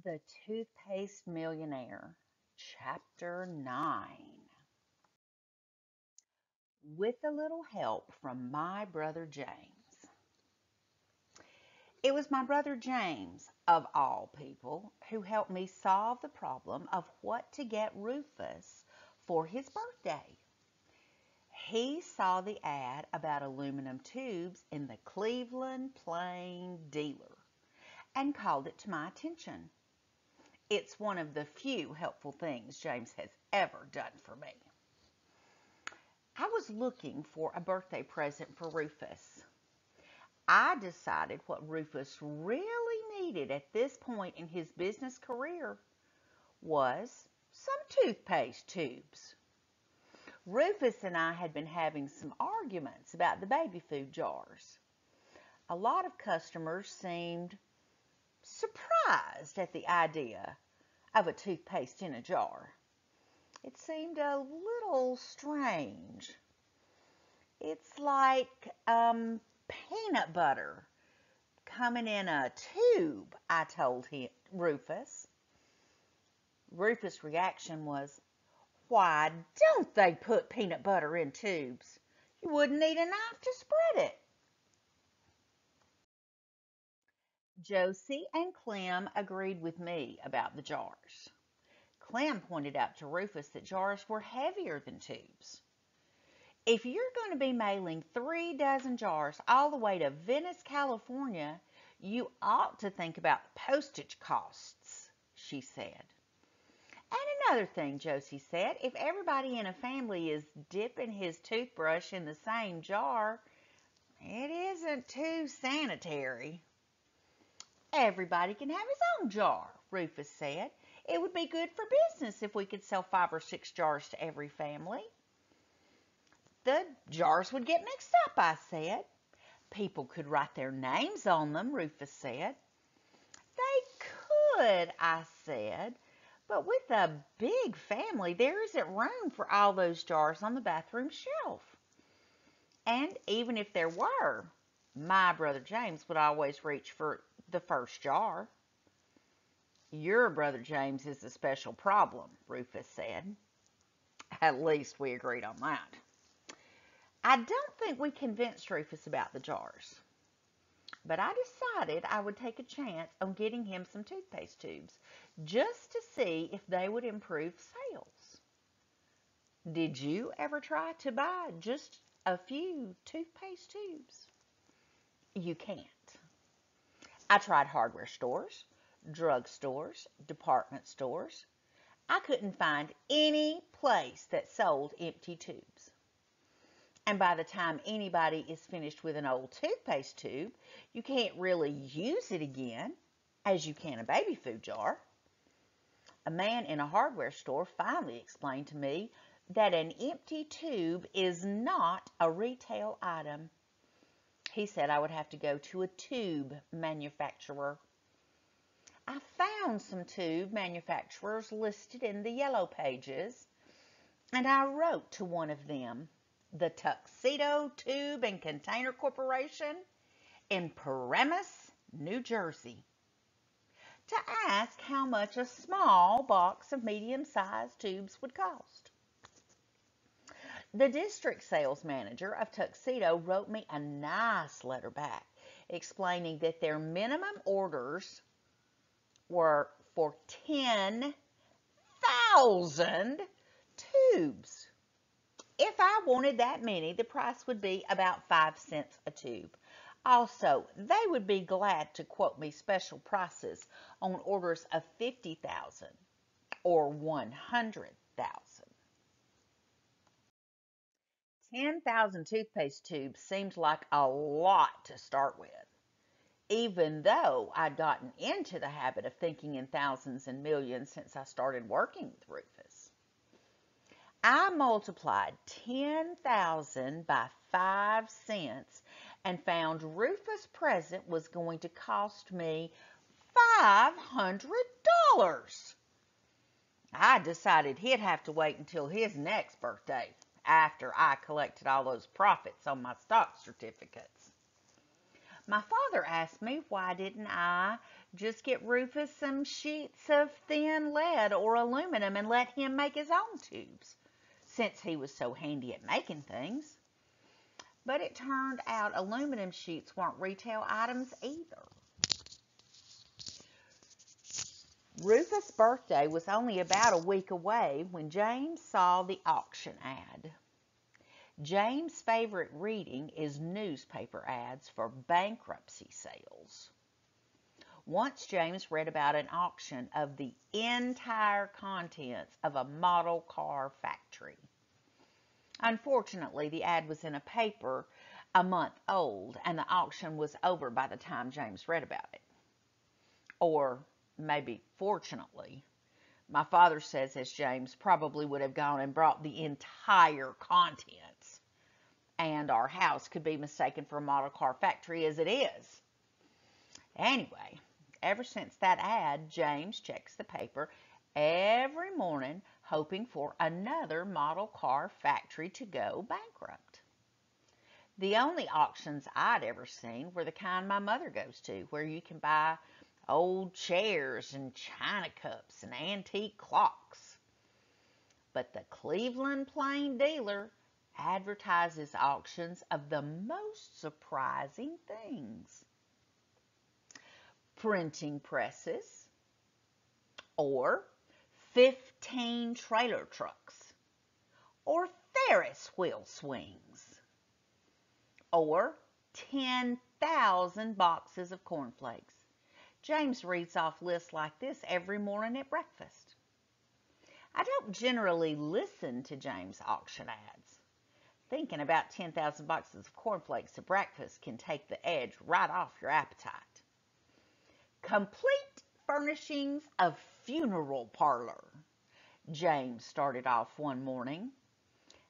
The Toothpaste Millionaire, Chapter 9. With a little help from my brother James. It was my brother James, of all people, who helped me solve the problem of what to get Rufus for his birthday. He saw the ad about aluminum tubes in the Cleveland Plain Dealer and called it to my attention. It's one of the few helpful things James has ever done for me. I was looking for a birthday present for Rufus. I decided what Rufus really needed at this point in his business career was some toothpaste tubes. Rufus and I had been having some arguments about the baby food jars. A lot of customers seemed surprised at the idea of a toothpaste in a jar. It seemed a little strange. It's like peanut butter coming in a tube, I told Rufus. Rufus' reaction was, "Why don't they put peanut butter in tubes? You wouldn't need a knife to spread it." Josie and Clem agreed with me about the jars. Clem pointed out to Rufus that jars were heavier than tubes. "If you're going to be mailing 3 dozen jars all the way to Venice, California, you ought to think about the postage costs," she said. "And another thing," Josie said, "if everybody in a family is dipping his toothbrush in the same jar, it isn't too sanitary." "Everybody can have his own jar," Rufus said. "It would be good for business if we could sell 5 or 6 jars to every family." "The jars would get mixed up," I said. "People could write their names on them," Rufus said. "They could," I said, "but with a big family, there isn't room for all those jars on the bathroom shelf. And even if there were, my brother James would always reach for the first jar." "Your brother James is a special problem," Rufus said. At least we agreed on that. I don't think we convinced Rufus about the jars, but I decided I would take a chance on getting him some toothpaste tubes just to see if they would improve sales. Did you ever try to buy just a few toothpaste tubes? You can't. I tried hardware stores, drug stores, department stores. I couldn't find any place that sold empty tubes. And by the time anybody is finished with an old toothpaste tube, you can't really use it again as you can a baby food jar. A man in a hardware store finally explained to me that an empty tube is not a retail item. He said I would have to go to a tube manufacturer. I found some tube manufacturers listed in the yellow pages, and I wrote to one of them, the Tuxedo Tube and Container Corporation in Paramus, New Jersey, to ask how much a small box of medium-sized tubes would cost. The district sales manager of Tuxedo wrote me a nice letter back explaining that their minimum orders were for 10,000 tubes. If I wanted that many, the price would be about 5 cents a tube. Also, they would be glad to quote me special prices on orders of 50,000 or 100,000. 10,000 toothpaste tubes seemed like a lot to start with, even though I'd gotten into the habit of thinking in thousands and millions since I started working with Rufus. I multiplied 10,000 by 5 cents and found Rufus' present was going to cost me $500. I decided he'd have to wait until his next birthday after I collected all those profits on my stock certificates. My father asked me why didn't I just get Rufus some sheets of thin lead or aluminum and let him make his own tubes, since he was so handy at making things. But it turned out aluminum sheets weren't retail items either. Rufus' birthday was only about a week away when James saw the auction ad. James' favorite reading is newspaper ads for bankruptcy sales. Once James read about an auction of the entire contents of a model car factory. Unfortunately, the ad was in a paper a month old, and the auction was over by the time James read about it. Or maybe fortunately. My father says as James probably would have gone and brought the entire contents, and our house could be mistaken for a model car factory as it is. Anyway, ever since that ad, James checks the paper every morning hoping for another model car factory to go bankrupt. The only auctions I'd ever seen were the kind my mother goes to, where you can buy old chairs and china cups and antique clocks. But the Cleveland Plain Dealer advertises auctions of the most surprising things. Printing presses, or 15 trailer trucks, or Ferris wheel swings, or 10,000 boxes of cornflakes. James reads off lists like this every morning at breakfast. I don't generally listen to James' auction ads. Thinking about 10,000 boxes of cornflakes at breakfast can take the edge right off your appetite. Complete furnishings of funeral parlor, James started off one morning.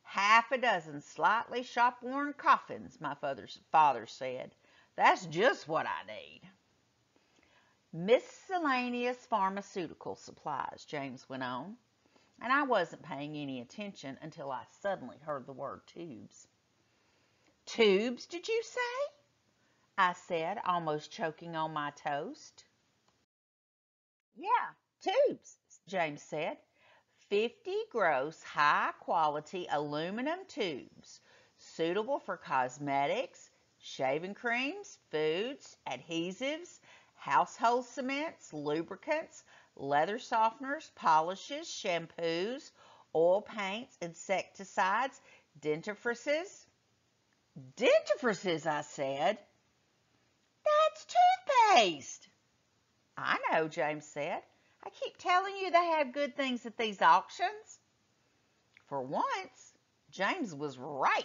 Half a dozen slightly shop-worn coffins, my father said. That's just what I need. Miscellaneous pharmaceutical supplies, James went on, and I wasn't paying any attention until I suddenly heard the word tubes. Tubes, did you say? I said, almost choking on my toast. Yeah, tubes, James said. 50 gross, high-quality aluminum tubes, suitable for cosmetics, shaving creams, foods, adhesives, household cements, lubricants, leather softeners, polishes, shampoos, oil paints, insecticides, dentifrices. Dentifrices, I said. That's toothpaste. I know, James said. I keep telling you they have good things at these auctions. For once, James was right.